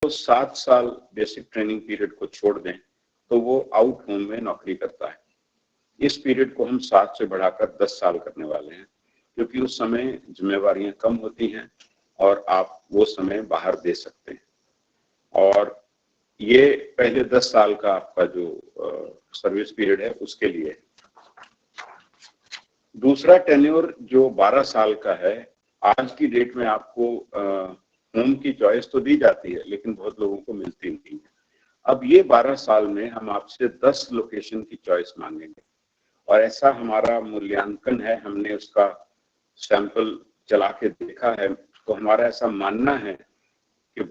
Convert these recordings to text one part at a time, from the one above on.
वो 7 साल basic training period को छोड़ दें तो वो आउट होम में नौकरी करता है। इस पीरियड को हम 7 से बढ़ाकर 10 साल करने वाले हैं, क्योंकि उस समय जिम्मेवारियां कम होती हैं और आप वो समय बाहर दे सकते हैं। और ये पहले 10 साल का आपका जो सर्विस पीरियड है उसके लिए। दूसरा टेन्योर जो 12 साल का है, आज की डेट में आपको होम की चॉइस तो दी जाती है लेकिन बहुत लोगों को मिलती नहीं है। अब ये 12 साल में हम आपसे 10 लोकेशन की चॉइस मांगेंगे और ऐसा हमारा मूल्यांकन है, हमने उसका सैंपल चला के देखा है। तो हमारा ऐसा मानना है कि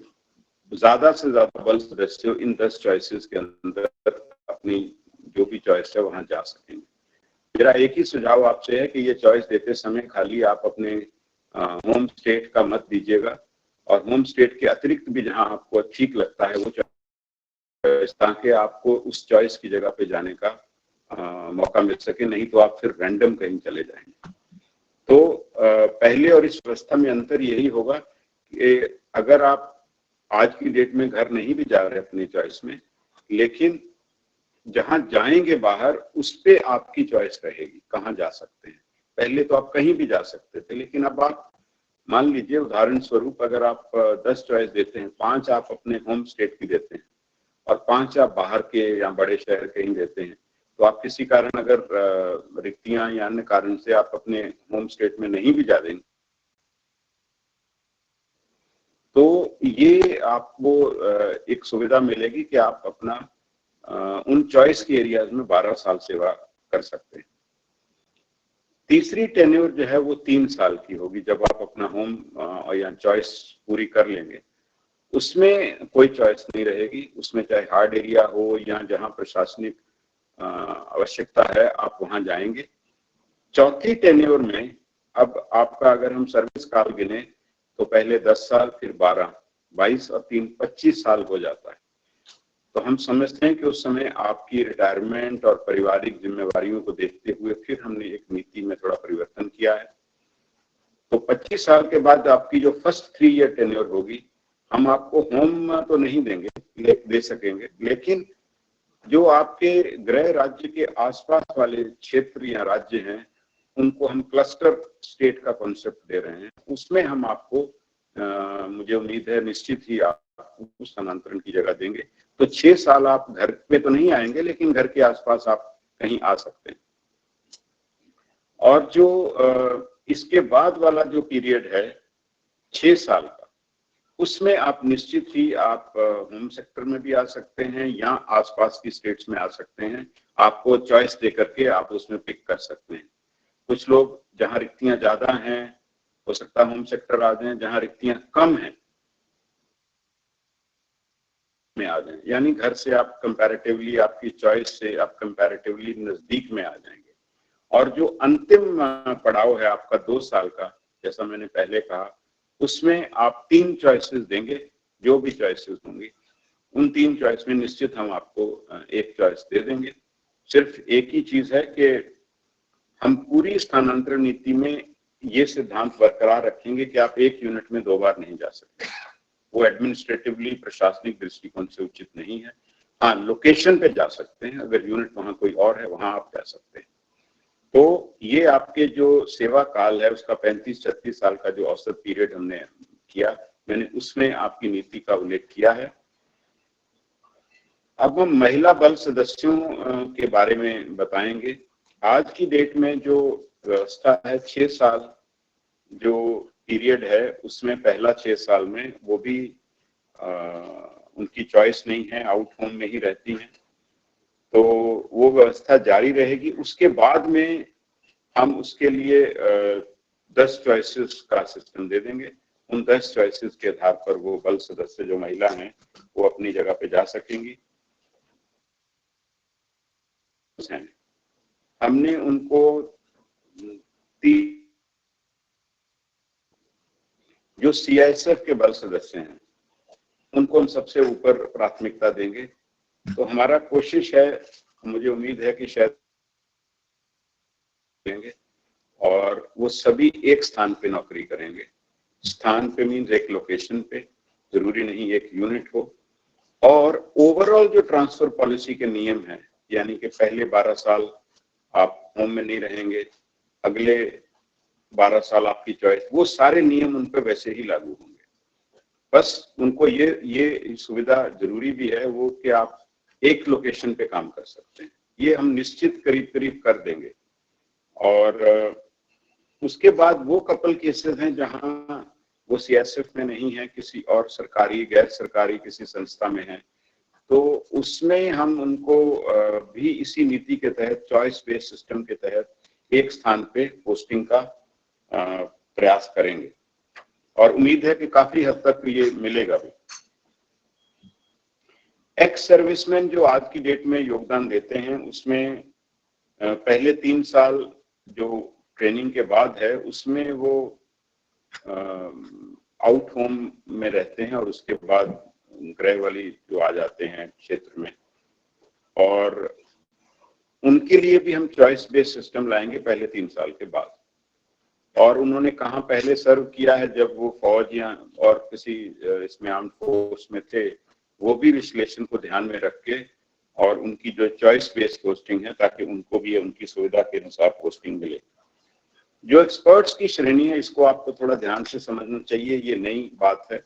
ज्यादा से ज्यादा बल सदस्य इन 10 चॉइसेस के अंदर अपनी जो भी चॉइस है वहां जा सकेंगे। मेरा एक ही सुझाव आपसे है कि ये चॉइस देते समय खाली आप अपने होम स्टेट का मत दीजिएगा और होम स्टेट के अतिरिक्त भी जहां आपको ठीक लगता है वो चॉइस, ताकि आपको उस चॉइस की जगह पे जाने का मौका मिल सके, नहीं तो आप फिर रैंडम कहीं चले जाएंगे। तो पहले और इस व्यवस्था में अंतर यही होगा कि अगर आप आज की डेट में घर नहीं भी जा रहे अपनी चॉइस में, लेकिन जहां जाएंगे बाहर उस पे आपकी चॉइस रहेगी कहाँ जा सकते हैं। पहले तो आप कहीं भी जा सकते थे, लेकिन अब आप मान लीजिए उदाहरण स्वरूप अगर आप 10 चॉइस देते हैं, 5 आप अपने होम स्टेट की देते हैं और 5 आप बाहर के या बड़े शहर के ही देते हैं, तो आप किसी कारण अगर रिक्तियां या अन्य कारण से आप अपने होम स्टेट में नहीं भी जा देंगे तो ये आपको एक सुविधा मिलेगी कि आप अपना उन चॉइस के एरियाज में 12 साल सेवा कर सकते हैं। तीसरी टेन्योर जो है वो 3 साल की होगी, जब आप अपना होम या चॉइस पूरी कर लेंगे। उसमें कोई चॉइस नहीं रहेगी, उसमें चाहे हार्ड एरिया हो या जहां प्रशासनिक आवश्यकता है आप वहां जाएंगे। चौथी टेन्योर में अब आपका अगर हम सर्विस काल गिने तो पहले 10 साल, फिर 12, 22 और 3 25 साल हो जाता है। तो हम समझते हैं कि उस समय आपकी रिटायरमेंट और पारिवारिक जिम्मेवारियों को देखते हुए फिर हमने एक नीति में थोड़ा परिवर्तन किया है। तो 25 साल के बाद आपकी जो फर्स्ट 3 ईयर टेन्योर होगी, हम आपको होम तो नहीं देंगे, दे सकेंगे, लेकिन जो आपके गृह राज्य के आसपास वाले क्षेत्र या राज्य हैं उनको हम क्लस्टर स्टेट का कॉन्सेप्ट दे रहे हैं। उसमें हम आपको मुझे उम्मीद है निश्चित ही आपको स्थानांतरण की जगह देंगे। तो 6 साल आप घर पे तो नहीं आएंगे, लेकिन घर के आसपास आप कहीं आ सकते हैं। और जो इसके बाद वाला जो पीरियड है 6 साल का, उसमें आप निश्चित ही आप होम सेक्टर में भी आ सकते हैं या आसपास की स्टेट्स में आ सकते हैं। आपको चॉइस दे करके आप उसमें पिक कर सकते हैं। कुछ लोग जहां रिक्तियां ज्यादा हैं हो सकता है होम सेक्टर आ जाएं, जहां रिक्तियां कम हैं में आ जाएं, यानी घर से आप कंपैरेटिवली आपकी चॉइस से आप कंपैरेटिवली नजदीक में आ जाएंगे। और जो अंतिम पड़ाव है आपका 2 साल का, जैसा मैंने पहले कहा, उसमें आप 3 चॉइसेस देंगे। जो भी चॉइसेस होंगी उन 3 चॉइस में निश्चित हम आपको एक चॉइस दे देंगे। सिर्फ एक ही चीज है कि हम पूरी स्थानांतरण नीति में ये सिद्धांत बरकरार रखेंगे कि आप एक यूनिट में 2 बार नहीं जा सकते। वो एडमिनिस्ट्रेटिवली प्रशासनिक दृष्टिकोण से उचित नहीं है। हाँ, लोकेशन पे जा सकते हैं, अगर यूनिट वहां कोई और है वहां आप जा सकते हैं। तो ये आपके जो सेवा काल है उसका 35-36 साल का जो औसत पीरियड हमने किया, मैंने उसमें आपकी नीति का उल्लेख किया है। अब हम महिला बल सदस्यों के बारे में बताएंगे। आज की डेट में जो व्यवस्था है 6 साल जो पीरियड है, उसमें पहला 6 साल में वो भी उनकी चॉइस नहीं है, आउट होम में ही रहती हैं, तो वो व्यवस्था जारी रहेगी। उसके बाद में हम उसके लिए 10 चॉइसेस का सिस्टम दे देंगे। उन 10 चॉइसेस के आधार पर वो बल सदस्य जो महिला हैं वो अपनी जगह पे जा सकेंगी। हमने उनको जो सीआईएसएफ के बल सदस्य हैं उनको हम सबसे ऊपर प्राथमिकता देंगे। तो हमारा कोशिश है, मुझे उम्मीद है कि शायद देंगे और वो सभी एक स्थान पे नौकरी करेंगे। स्थान पे मीन्स एक लोकेशन पे, जरूरी नहीं एक यूनिट हो। और ओवरऑल जो ट्रांसफर पॉलिसी के नियम हैं, यानी कि पहले 12 साल आप होम में नहीं रहेंगे, अगले 12 साल आपकी चॉइस, वो सारे नियम उन पर वैसे ही लागू होंगे। बस उनको ये सुविधा जरूरी भी है वो कि आप एक लोकेशन पे काम कर सकते हैं, ये हम निश्चित करीब करीब कर देंगे। और उसके बाद वो कपल केसेस हैं जहां वो सीएसएफ में नहीं है, किसी और सरकारी गैर सरकारी किसी संस्था में है, तो उसमें हम उनको भी इसी नीति के तहत चॉइस बेस्ड सिस्टम के तहत एक स्थान पे पोस्टिंग का प्रयास करेंगे और उम्मीद है कि काफी हद तक ये मिलेगा भी। एक्स सर्विसमैन जो आज की डेट में योगदान देते हैं उसमें पहले 3 साल जो ट्रेनिंग के बाद है उसमें वो आउट होम में रहते हैं और उसके बाद गृह वाली जो आ जाते हैं क्षेत्र में, और उनके लिए भी हम चॉइस बेस्ड सिस्टम लाएंगे पहले 3 साल के बाद। और उन्होंने कहाँ पहले सर्व किया है, जब वो फौज या और किसी इसमें आर्म्ड फोर्स में थे, वो भी विश्लेषण को ध्यान में रख के और उनकी जो चॉइस बेस्ड पोस्टिंग है ताकि उनको भी उनकी सुविधा के अनुसार पोस्टिंग मिले। जो एक्सपर्ट्स की श्रेणी है इसको आपको थोड़ा ध्यान से समझना चाहिए, ये नई बात है।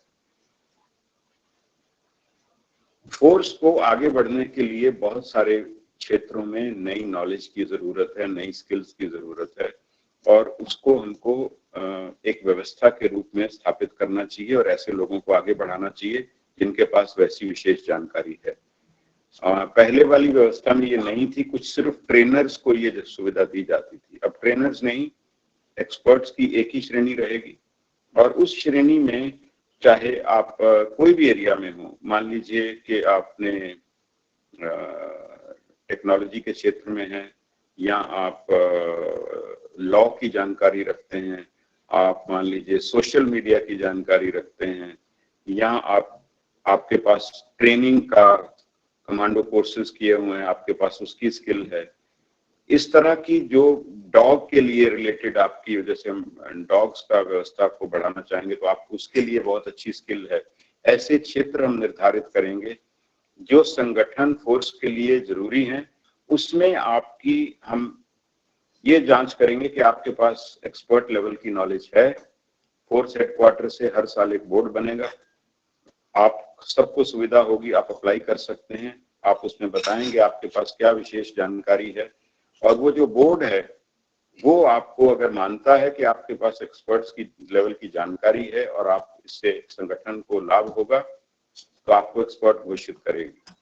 फोर्स को आगे बढ़ने के लिए बहुत सारे क्षेत्रों में नई नॉलेज की जरूरत है, नई स्किल्स की जरूरत है, और उसको हमको एक व्यवस्था के रूप में स्थापित करना चाहिए और ऐसे लोगों को आगे बढ़ाना चाहिए जिनके पास वैसी विशेष जानकारी है। पहले वाली व्यवस्था में ये नहीं थी, कुछ सिर्फ ट्रेनर्स को ये सुविधा दी जाती थी। अब ट्रेनर्स नहीं, एक्सपर्ट्स की एक ही श्रेणी रहेगी और उस श्रेणी में चाहे आप कोई भी एरिया में हो, मान लीजिए कि आपने टेक्नोलॉजी के क्षेत्र में हैं या आप लॉ की जानकारी रखते हैं, आप मान लीजिए सोशल मीडिया की जानकारी रखते हैं, या आपके पास ट्रेनिंग का कमांडो कोर्सेज किए हुए हैं, आपके पास उसकी स्किल है। इस तरह की जो डॉग के लिए रिलेटेड आपकी, जैसे हम डॉग्स का व्यवस्था को बढ़ाना चाहेंगे तो आपको उसके लिए बहुत अच्छी स्किल है, ऐसे क्षेत्र हम निर्धारित करेंगे जो संगठन फोर्स के लिए जरूरी हैं। उसमें आपकी हम ये जांच करेंगे कि आपके पास एक्सपर्ट लेवल की नॉलेज है। फोर्स हेडक्वार्टर से हर साल एक बोर्ड बनेगा, आप सबको सुविधा होगी, आप अप्लाई कर सकते हैं, आप उसमें बताएंगे आपके पास क्या विशेष जानकारी है, और वो जो बोर्ड है वो आपको अगर मानता है कि आपके पास एक्सपर्ट्स की लेवल की जानकारी है और आप इससे संगठन को लाभ होगा तो आपको एक्सपर्ट घोषित करेगी,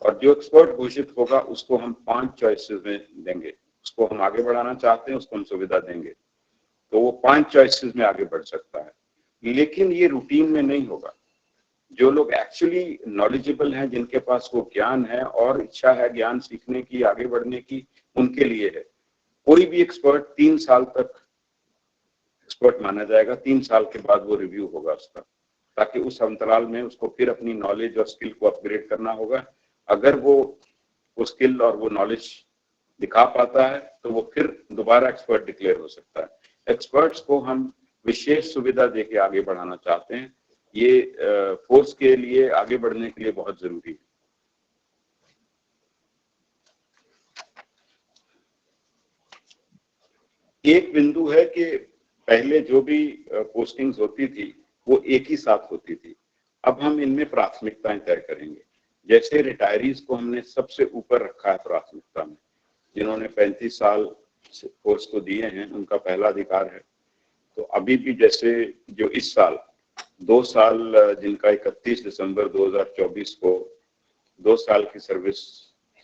और जो एक्सपर्ट घोषित होगा उसको हम 5 चॉइसेस में देंगे। उसको हम आगे बढ़ाना चाहते हैं, उसको हम सुविधा देंगे तो वो 5 चॉइसेस में आगे बढ़ सकता है। लेकिन ये रूटीन में नहीं होगा। जो लोग एक्चुअली नॉलेजेबल हैं, जिनके पास वो ज्ञान है और इच्छा है ज्ञान सीखने की, आगे बढ़ने की, उनके लिए है। कोई भी एक्सपर्ट 3 साल तक एक्सपर्ट माना जाएगा, 3 साल के बाद वो रिव्यू होगा उसका, ताकि उस अंतराल में उसको फिर अपनी नॉलेज और स्किल को अपग्रेड करना होगा। अगर वो स्किल और वो नॉलेज दिखा पाता है तो वो फिर दोबारा एक्सपर्ट डिक्लेयर हो सकता है। एक्सपर्ट्स को हम विशेष सुविधा देके आगे बढ़ाना चाहते हैं, ये फोर्स के लिए आगे बढ़ने के लिए बहुत जरूरी है। एक बिंदु है कि पहले जो भी पोस्टिंग्स होती थी वो एक ही साथ होती थी, अब हम इनमें प्राथमिकताएं तय करेंगे। जैसे रिटायरीज को हमने सबसे ऊपर रखा है प्राथमिकता में, जिन्होंने 35 साल फोर्स को दिए हैं उनका पहला अधिकार है। तो अभी भी जैसे जो इस साल 2 साल जिनका 31 दिसंबर 2024 को 2 साल की सर्विस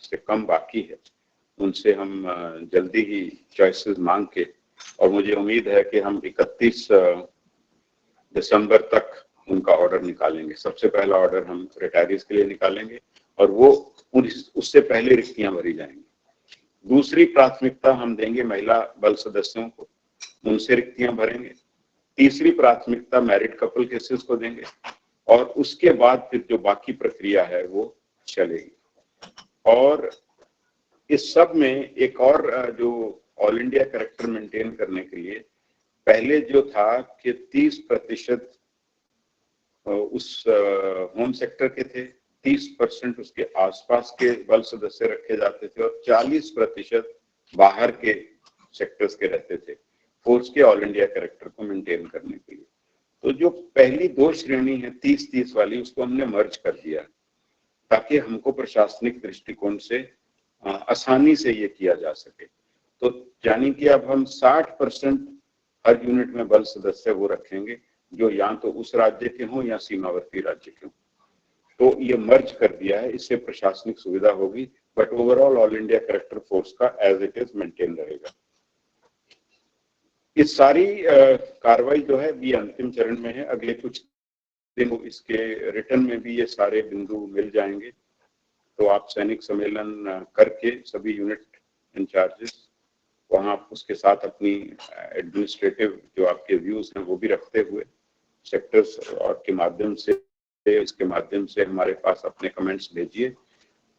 से कम बाकी है, उनसे हम जल्दी ही चॉइसेस मांग के, और मुझे उम्मीद है कि हम 31 दिसंबर तक उनका ऑर्डर निकालेंगे। सबसे पहला ऑर्डर हम रिटायरीज के लिए निकालेंगे और वो उससे पहले रिक्तियां भरी जाएंगी। दूसरी प्राथमिकता हम देंगे महिला बल सदस्यों को, उनसे रिक्तियां भरेंगे। तीसरी प्राथमिकता मैरिड कपल केसेस को देंगे और उसके बाद फिर जो बाकी प्रक्रिया है वो चलेगी। और इस सब में एक और जो ऑल इंडिया कैरेक्टर मेंटेन करने के लिए, पहले जो था कि 30% उस होम सेक्टर के थे, 30% उसके आसपास के बल सदस्य रखे जाते थे और 40% बाहर के सेक्टर्स के रहते थे फोर्स के ऑल इंडिया कैरेक्टर को मेंटेन करने के लिए। तो जो पहली 2 श्रेणी है 30-30 वाली, उसको हमने मर्ज कर दिया ताकि हमको प्रशासनिक दृष्टिकोण से आसानी से ये किया जा सके। तो यानी कि अब हम 60% हर यूनिट में बल सदस्य वो रखेंगे जो या तो उस राज्य के हों या सीमावर्ती राज्य के हों। तो ये मर्ज कर दिया है, इससे प्रशासनिक सुविधा होगी, but overall all India character force का एज इट इज मेंटेन रहेगा। ये सारी कार्रवाई जो है ये अंतिम चरण में है। अगले कुछ दिन इसके रिटर्न में भी ये सारे बिंदु मिल जाएंगे। तो आप सैनिक सम्मेलन करके सभी यूनिट इंचार्जेस वहां उसके साथ अपनी एडमिनिस्ट्रेटिव जो आपके व्यूज हैं वो भी रखते हुए सेक्टर्स और के माध्यम से, इसके माध्यम से हमारे पास अपने कमेंट्स भेजिए।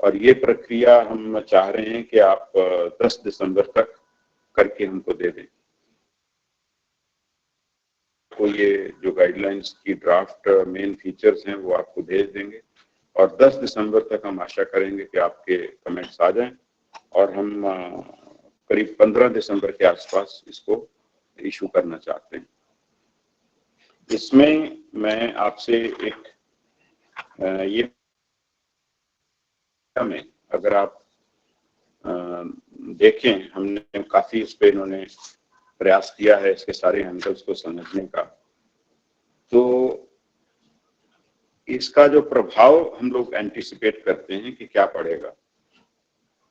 और ये प्रक्रिया हम चाह रहे हैं कि आप 10 दिसंबर तक करके हमको दे दें। तो ये जो गाइडलाइंस की ड्राफ्ट मेन फीचर्स हैं वो आपको भेज देंगे और 10 दिसंबर तक हम आशा करेंगे कि आपके कमेंट्स आ जाएं और हम करीब 15 दिसंबर के आसपास इसको इशू करना चाहते हैं। इसमें मैं आपसे एक ये में अगर आप देखें, हमने काफी इस पे इन्होंने प्रयास किया है इसके सारे एंगल्स को समझने का। तो इसका जो प्रभाव हम लोग एंटिसिपेट करते हैं कि क्या पड़ेगा।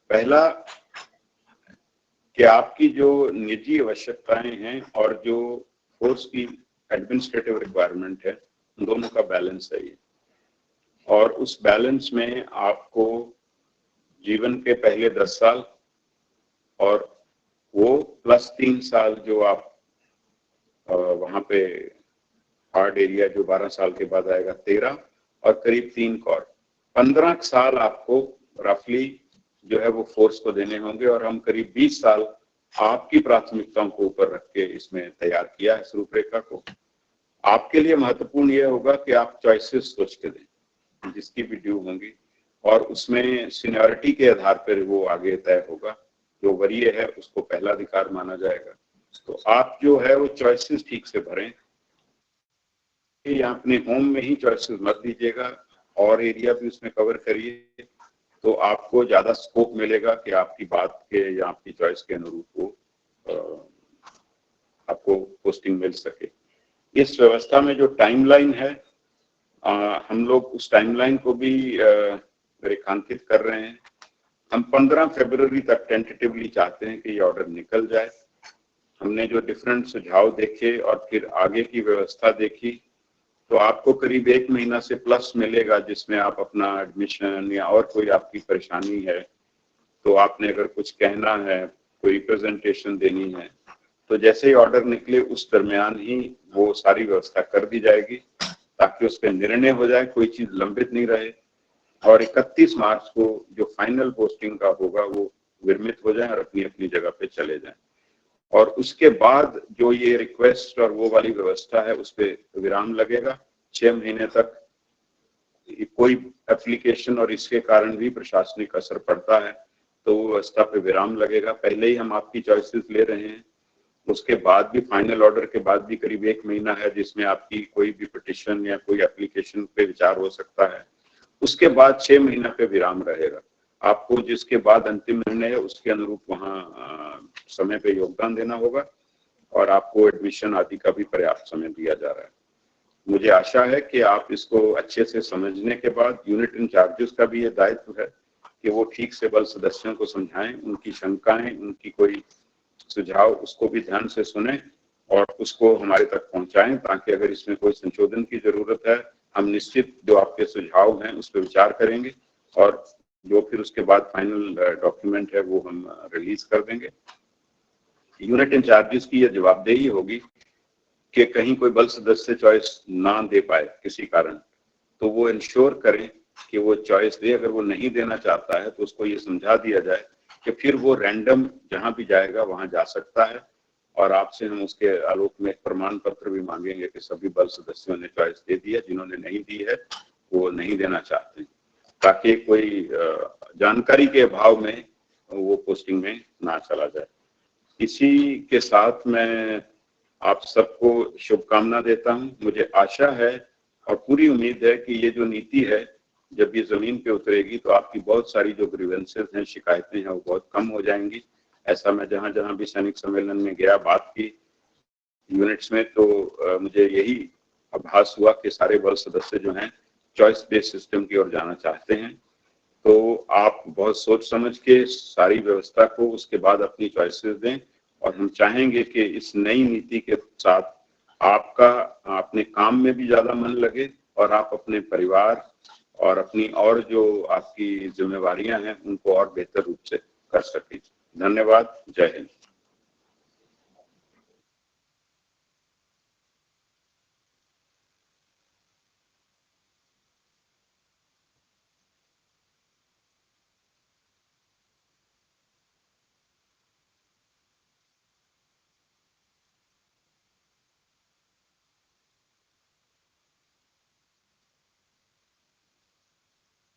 पहला कि आपकी जो निजी आवश्यकताएं हैं और जो फोर्स की एडमिनिस्ट्रेटिव रिक्वायरमेंट है, उन दोनों का बैलेंस है ये। और उस बैलेंस में आपको जीवन के पहले 10 साल और वो प्लस 3 साल जो आप वहां पे हार्ड एरिया जो 12 साल के बाद आएगा 13 और करीब 3 और 15 साल आपको रफली जो है वो फोर्स को देने होंगे। और हम करीब 20 साल आपकी प्राथमिकताओं को ऊपर रख के इसमें तैयार किया है इस रूपरेखा को। आपके लिए महत्वपूर्ण यह होगा कि आप चॉइसेस सोच के दें जिसकी भी ड्यू होंगी और उसमें सीनियरिटी के आधार पर वो आगे तय होगा। जो वरीय है उसको पहला अधिकार माना जाएगा। तो आप जो है वो चॉइसेस ठीक से भरें। या अपने होम में ही चॉइसेस मत दीजिएगा और एरिया भी उसमें कवर करिए, तो आपको ज्यादा स्कोप मिलेगा कि आपकी बात के या आपकी चॉइस के अनुरूप वो आपको पोस्टिंग मिल सके। इस व्यवस्था में जो टाइमलाइन है, हम लोग उस टाइमलाइन को भी रेखांकित कर रहे हैं। हम 15 फरवरी तक टेंटेटिवली चाहते हैं कि ये ऑर्डर निकल जाए। हमने जो डिफरेंट सुझाव देखे और फिर आगे की व्यवस्था देखी, तो आपको करीब 1 महीना से प्लस मिलेगा जिसमें आप अपना एडमिशन या और कोई आपकी परेशानी है तो आपने अगर कुछ कहना है, कोई प्रेजेंटेशन देनी है, तो जैसे ही ऑर्डर निकले उस दरमियान ही वो सारी व्यवस्था कर दी जाएगी ताकि उस पर निर्णय हो जाए, कोई चीज लंबित नहीं रहे और 31 मार्च को जो फाइनल पोस्टिंग का होगा वो विरमित हो जाए और अपनी अपनी जगह पे चले जाएं। और उसके बाद जो ये रिक्वेस्ट और वो वाली व्यवस्था है उस पर विराम लगेगा। 6 महीने तक कोई एप्लीकेशन और इसके कारण भी प्रशासनिक असर पड़ता है तो वो व्यवस्था पे विराम लगेगा। पहले ही हम आपकी चॉइसेस ले रहे हैं। उसके बाद भी फाइनल ऑर्डर के बाद भी करीब 1 महीना है जिसमें आपकी कोई भी पिटिशन या कोई एप्लीकेशन पे विचार हो सकता है। उसके बाद 6 महीना पे विराम रहेगा। आपको जिसके बाद अंतिम निर्णय है उसके अनुरूप वहाँ समय पे योगदान देना होगा और आपको एडमिशन आदि का भी पर्याप्त समय दिया जा रहा है। मुझे आशा है कि आप इसको अच्छे से समझने के बाद यूनिट इंचार्जेस का भी ये दायित्व है कि वो ठीक से बल सदस्यों को समझाएं, उनकी शंकाएं, उनकी कोई सुझाव उसको भी ध्यान से सुने और उसको हमारे तक पहुंचाएं ताकि अगर इसमें कोई संशोधन की जरूरत है हम निश्चित जो आपके सुझाव हैं उस पर विचार करेंगे और जो फिर उसके बाद फाइनल डॉक्यूमेंट है वो हम रिलीज कर देंगे। यूनिट इंचार्जेस की यह जवाबदेही होगी कि कहीं कोई बल सदस्य चॉइस ना दे पाए किसी कारण, तो वो इंश्योर करें कि वो चॉइस दे। अगर वो नहीं देना चाहता है तो उसको ये समझा दिया जाए कि फिर वो रैंडम जहां भी जाएगा वहां जा सकता है और आपसे हम उसके आलोक में एक प्रमाण पत्र भी मांगेंगे कि सभी बल सदस्यों ने चॉइस दे दी है, जिन्होंने नहीं दी है वो नहीं देना चाहते, ताकि कोई जानकारी के अभाव में वो पोस्टिंग में ना चला जाए। इसी के साथ मैं आप सबको शुभकामना देता हूं। मुझे आशा है और पूरी उम्मीद है कि ये जो नीति है जब ये जमीन पे उतरेगी तो आपकी बहुत सारी जो ग्रीवेंसेस हैं, शिकायतें हैं, वो बहुत कम हो जाएंगी। ऐसा मैं जहां जहां भी सैनिक सम्मेलन में गया, बात की यूनिट्स में, तो मुझे यही आभास हुआ कि सारे बल सदस्य जो हैं चॉइस बेस्ड सिस्टम की ओर जाना चाहते हैं। तो आप बहुत सोच समझ के सारी व्यवस्था को उसके बाद अपनी चॉइसेस दें, और हम चाहेंगे कि इस नई नीति के साथ आपका अपने काम में भी ज्यादा मन लगे और आप अपने परिवार और अपनी और जो आपकी जिम्मेवारियां हैं उनको और बेहतर रूप से कर सकें। धन्यवाद। जय हिंद।